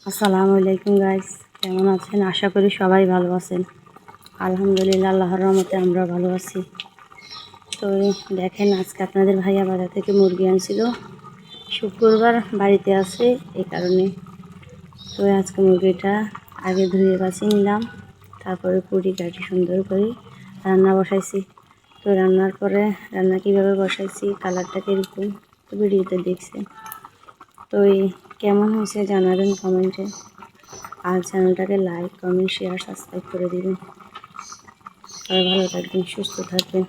আসসালামু আলাইকুম গাইস, কেমন আছেন? আশা করি সবাই ভালো আছেন। আলহামদুলিল্লাহ, আল্লাহর রহমতে আমরা ভালো আছি। তো দেখেন, আজকে আপনাদের ভাইয়া বাজার থেকে মুরগি আনছিল। শুক্রবার বাড়িতে আছে, এই কারণে তো আজকে মুরগিটা আগে ধুয়ে বাছিয়ে নিলাম, তারপরে কুটি কাটি সুন্দর করে রান্না বসাইছি। তো রান্নার পরে রান্না কীভাবে বসাইছি, কালারটা কীরকম, তো ভিডিওতে দেখছেন। তো কেমন হয়েছে জানাবেন কমেন্টে, আর চ্যানেলটাকে লাইক, কমেন্ট, শেয়ার, সাবস্ক্রাইব করে দিবেন। সবাই ভালো থাকবেন, সুস্থ থাকবেন।